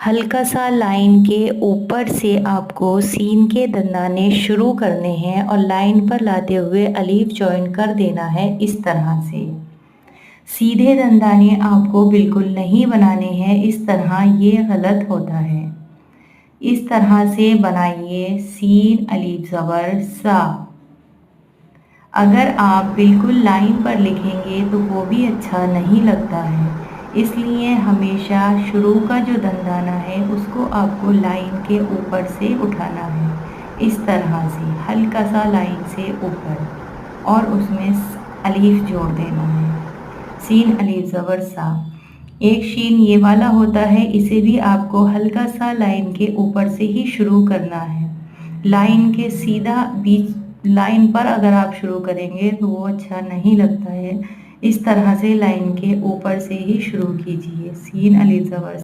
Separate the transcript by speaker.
Speaker 1: हल्का सा लाइन के ऊपर से आपको सीन के दंदाने शुरू करने हैं और लाइन पर लाते हुए अलीफ जॉइन कर देना है इस तरह से। सीधे दंदाने आपको बिल्कुल नहीं बनाने हैं, इस तरह ये गलत होता है। इस तरह से बनाइए सीन अलीफ ज़बर सा। अगर आप बिल्कुल लाइन पर लिखेंगे तो वो भी अच्छा नहीं लगता है, इसलिए हमेशा शुरू का जो दंदाना है उसको आपको लाइन के ऊपर से उठाना है, इस तरह से हल्का सा लाइन से ऊपर, और उसमें अलीफ जोड़ देना है। सीन अलीफ ज़बर सा। एक शीन ये वाला होता है, इसे भी आपको हल्का सा लाइन के ऊपर से ही शुरू करना है। लाइन के सीधा बीच लाइन पर अगर आप शुरू करेंगे तो वो अच्छा नहीं लगता है। इस तरह से लाइन के ऊपर से ही शुरू कीजिए सीन अलीफ ज़बर।